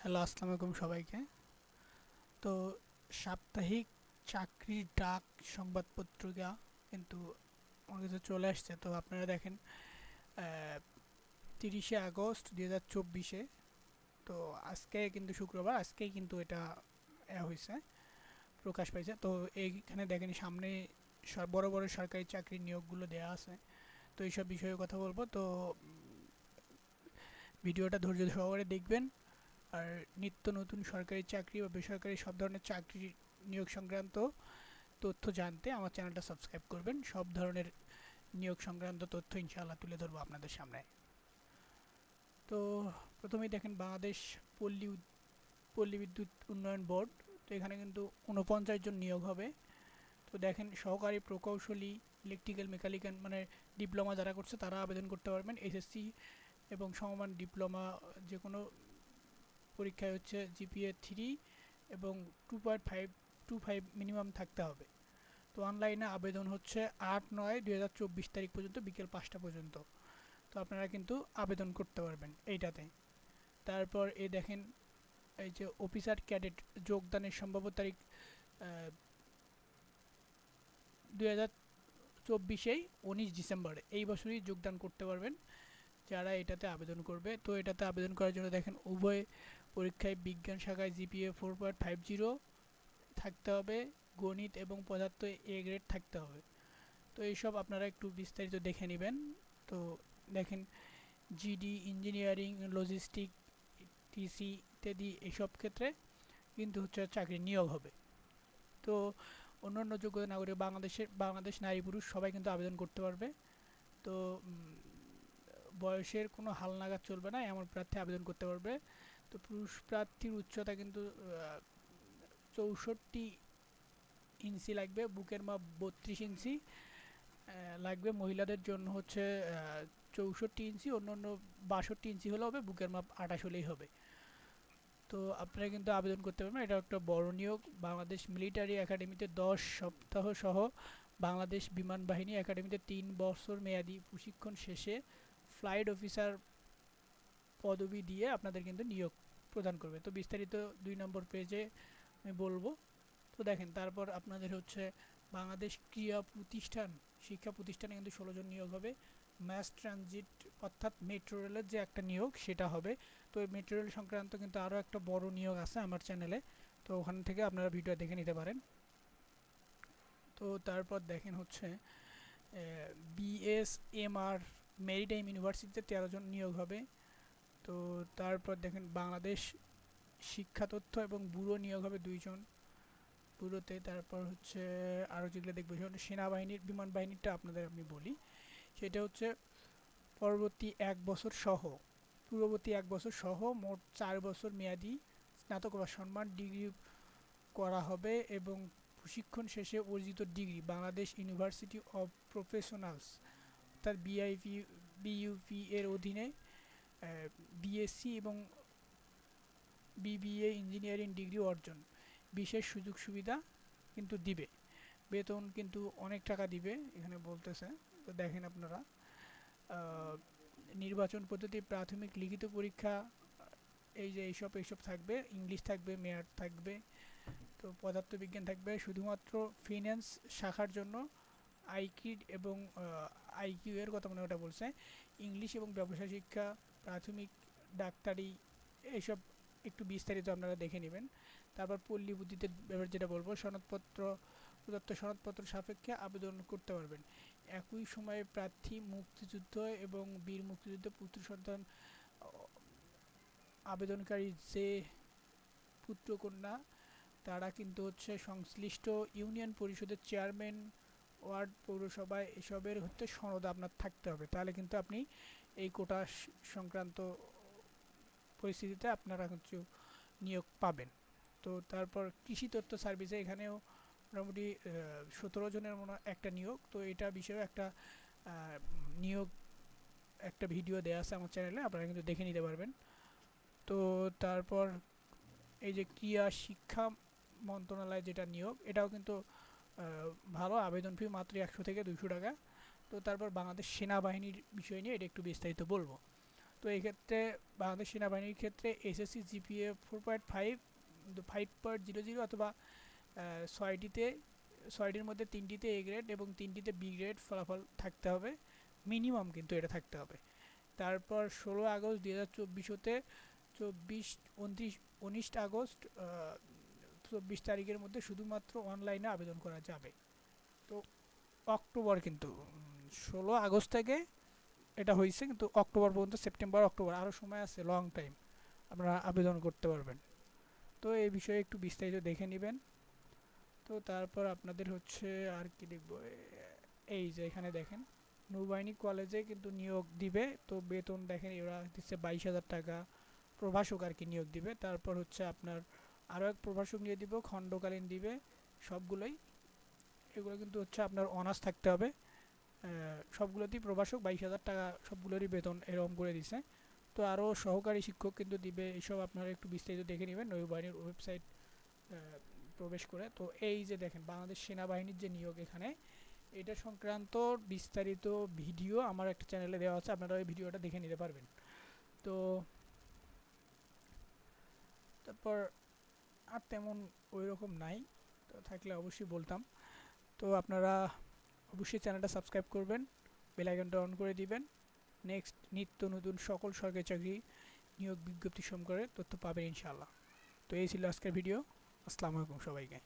Hello, আসসালামু আলাইকুম সবাইকে। তো সাপ্তাহিক চাকরির ডাক সংবাদপত্রিকা কিন্তু আমার কাছে চলে আসছে। তো আপনারা দেখেন, 30শে আগস্ট 2024-এ, তো আজকে কিন্তু শুক্রবার, আজকেই কিন্তু এটা হয়েছে, প্রকাশ পাইছে। তো এইখানে দেখেন সামনে বড় বড় সরকারি চাকরির নিয়োগগুলো দেওয়া আছে। তো এইসব বিষয়ে কথা বলবো। তো ভিডিওটা ধৈর্য সহকারে দেখবেন। আর নিত্য নতুন সরকারি চাকরি বা বেসরকারি সব ধরনের চাকরি নিয়োগ সংক্রান্ত তথ্য জানতে আমার চ্যানেলটা সাবস্ক্রাইব করবেন। সব ধরনের নিয়োগ সংক্রান্ত তথ্য ইনশাআল্লাহ তুলে ধরবো আপনাদের সামনে। তো প্রথমেই দেখেন বাংলাদেশ পল্লী পল্লী বিদ্যুৎ উন্নয়ন বোর্ড। তো এখানে কিন্তু 49 জন নিয়োগ হবে। তো দেখেন সহকারী প্রকৌশলী, ইলেকট্রিক্যাল মেকানিক্যাল মানে ডিপ্লোমা যারা করছে তারা আবেদন করতে পারবেন। এসএসসি এবং সমমান ডিপ্লোমা যে কোনো পরীক্ষায় হচ্ছে জিপিএ 3 এবং 2.5 মিনিমাম থাকতে হবে। তো অনলাইনে আবেদন হচ্ছে 8/9/2024 তারিখ পর্যন্ত বিকেল 5টা পর্যন্ত। তো আপনারা কিন্তু আবেদন করতে পারবেন এইটাতে। তারপর দেখেন এই যে অফিসার ক্যাডেট যোগদানের সম্ভাব্য তারিখ 2024-এই 19 ডিসেম্বর এই বছরই যোগদান করতে পারবেন যারা এটাতে আবেদন করবে। তো এটাতে আবেদন করার জন্য দেখেন উভয় পরীক্ষায় বিজ্ঞান শাখায় জিপিএ 4.50 থাকতে হবে, গণিত এবং পদার্থ গ্রেড থাকতে হবে। তো এইসব আপনারা একটু বিস্তারিত দেখে নেবেন। তো দেখেন জিডি, ইঞ্জিনিয়ারিং, লজিস্টিক, টিসি ইত্যাদি এইসব ক্ষেত্রে কিন্তু হচ্ছে চাকরি নিয়োগ হবে। তো অন্যান্য যোগ্যতা নাগরিক বাংলাদেশ নারী পুরুষ সবাই কিন্তু আবেদন করতে পারবে। তো বয়সের কোনো হালনাগাদ চলবে না, এমন প্রার্থী আবেদন করতে পারবে। তো পুরুষ প্রার্থীর উচ্চতা কিন্তু 64 ইঞ্চি লাগবে, বুকের মাপ 32 ইঞ্চি লাগবে। মহিলাদের জন্য হচ্ছে 64 ইঞ্চি, অন্য অন্য 62 ইঞ্চি হলে হবে, বুকের মাপ 28 হলেই হবে। তো আপনারা কিন্তু আবেদন করতে পারবেন। এটা একটা বড় নিয়োগ। বাংলাদেশ মিলিটারি একাডেমিতে 10 সপ্তাহ সহ বাংলাদেশ বিমান বাহিনী একাডেমিতে 3 বছর মেয়াদি প্রশিক্ষণ শেষে ফ্লাইট অফিসার পদবি দিয়ে আপনাদের কিন্তু নিয়োগ প্রদান করবে। তো বিস্তারিত 2 নম্বর পেজে আমি বলবো। তো দেখেন তারপর আপনাদের হচ্ছে বাংলাদেশ ক্রীড়া প্রতিষ্ঠান শিক্ষা প্রতিষ্ঠানে কিন্তু 16 জন নিয়োগ হবে। ম্যাস ট্রানজিট অর্থাৎ মেট্রো রেলের যে একটা নিয়োগ সেটা হবে। তো এই মেট্রো রেল সংক্রান্ত কিন্তু আরও একটা বড় নিয়োগ আছে আমার চ্যানেলে, তো ওখান থেকে আপনারা ভিডিও দেখে নিতে পারেন। তো তারপর দেখেন হচ্ছে বিএসএমআর মেরিটাইম ইউনিভার্সিটিতে 13 জন নিয়োগ হবে। তো তারপর দেখেন বাংলাদেশ শিক্ষা তথ্য এবং ব্যুরো নিয়োগ হবে 2 জন ব্যুরোতে। তারপর হচ্ছে আরও যেগুলো দেখবো সেগুলো সেনাবাহিনীর বিমান বাহিনীরটা আপনাদের আমি বলি। সেটা হচ্ছে পরবর্তী 1 বছর সহ পূর্ববর্তী 1 বছর সহ মোট 4 বছর মেয়াদি স্নাতক বা সম্মান ডিগ্রি করা হবে এবং প্রশিক্ষণ শেষে অর্জিত degree Bangladesh university of professionals অর্থাৎ বিইউপি এর অধীনে বিএসসি এবং বিবিএ ইঞ্জিনিয়ারিং ডিগ্রি অর্জন। বিশেষ সুযোগ সুবিধা কিন্তু দিবে, বেতন কিন্তু অনেক টাকা দিবে এখানে বলতেছে। তো দেখেন আপনারা নির্বাচন পদ্ধতি প্রাথমিক লিখিত পরীক্ষা, এই যে এইসব থাকবে, ইংলিশ থাকবে, মেয়াদ থাকবে, তো পদার্থবিজ্ঞান থাকবে। শুধুমাত্র ফিন্যান্স শাখার জন্য আইকিড এবং আইকিউ এর কথা মনে ওটা বলছে, ইংলিশ এবং ব্যবসা শিক্ষা, প্রাথমিক ডাক্তারি, এইসব একটু বিস্তারিত আপনারা দেখে নেবেন। তারপর পল্লী বুদ্ধিতে ব্যাপার যেটা বলবো, সনদপত্র প্রদত্ত সনদপত্র সাপেক্ষে আবেদন করতে পারবেন। একই সময়ে প্রার্থী মুক্তিযুদ্ধ এবং বীর মুক্তিযুদ্ধ পুত্র সন্তান আবেদনকারী যে পুত্রকন্যা তারা কিন্তু হচ্ছে সংশ্লিষ্ট ইউনিয়ন পরিষদের চেয়ারম্যান, ওয়ার্ড, পৌরসভায় এসবের হচ্ছে সনদ আপনার থাকতে হবে, তাহলে কিন্তু আপনি এই কোটা সংক্রান্ত পরিস্থিতিতে আপনারা কিছু নিয়োগ পাবেন। তো তারপর কৃষি তথ্য সার্ভিসে এখানেও মোটামুটি 17 জনের মতো একটা নিয়োগ। তো এটা বিষয়ে একটা নিয়োগ একটা ভিডিও দেওয়া আছে আমার চ্যানেলে, আপনারা কিন্তু দেখে নিতে পারবেন। তো তারপর এই যে ক্রীড়া শিক্ষা মন্ত্রণালয় যেটা নিয়োগ, এটাও কিন্তু ভালো, আবেদন ফি মাত্র 100 থেকে 200 টাকা। তো তারপর বাংলাদেশ সেনাবাহিনীর বিষয় নিয়ে এটা একটু বিস্তারিত বলবো। তো এই ক্ষেত্রে বাংলাদেশ সেনাবাহিনীর ক্ষেত্রে এসএসসি জিপিএ 4.5, 5.00 অথবা ছয়টিতে, ছয়টির মধ্যে তিনটিতে এ গ্রেড এবং তিনটিতে বি গ্রেড ফলাফল থাকতে হবে মিনিমাম, কিন্তু এটা থাকতে হবে। তারপর 16 আগস্ট 2024 হতে 19 আগস্ট 24 তারিখের মধ্যে শুধুমাত্র অনলাইনে আবেদন করা যাবে। তো অক্টোবর কিন্তু 16 আগস্ট থেকে এটা হয়েছে, কিন্তু অক্টোবর পর্যন্ত, সেপ্টেম্বর অক্টোবর আরও সময় আছে, লং টাইম আপনারা আবেদন করতে পারবেন। তো এই বিষয়ে একটু বিস্তারিত দেখে নেবেন। তো তারপর আপনাদের হচ্ছে আর কি দেখব, এই যে এখানে দেখেন নৌবাহিনী কলেজে কিন্তু নিয়োগ দিবে। তো বেতন দেখেন এরা দিচ্ছে 22,000 টাকা, প্রভাষক আর কি নিয়োগ দিবে। তারপর হচ্ছে আপনার আরও এক প্রভাষক নিয়ে দিব, খণ্ডকালীন দিবে, সবগুলোই। এগুলো কিন্তু হচ্ছে আপনার অনার্স থাকতে হবে। সবগুলোতেই প্রভাষক 22,000 টাকা, সবগুলোরই বেতন এরকম করে দিছে। তো আরও সহকারী শিক্ষক কিন্তু দিবে। এইসব আপনারা একটু বিস্তারিত দেখে নেবেন নৌবাহিনীর ওয়েবসাইট প্রবেশ করে। তো এই যে দেখেন বাংলাদেশ সেনাবাহিনীর যে নিয়োগ, এখানে এটা সংক্রান্ত বিস্তারিত ভিডিও আমার একটা চ্যানেলে দেওয়া আছে, আপনারা ওই ভিডিওটা দেখে নিতে পারবেন। তো তারপর আর তেমন ওই রকম নাই, তো থাকলে অবশ্যই বলতাম। তো আপনারা অবশ্যই চ্যানেলটা সাবস্ক্রাইব করবেন, বেল আইকনটা অন করে দিবেন। নেক্সট নিত্য নতুন সকল সরকারি চাকরি নিয়োগ বিজ্ঞপ্তি সম্পর্কে তথ্য পাবেন ইনশাআল্লাহ। তো এই ছিল আজকের ভিডিও। আসসালামু আলাইকুম সবাইকে।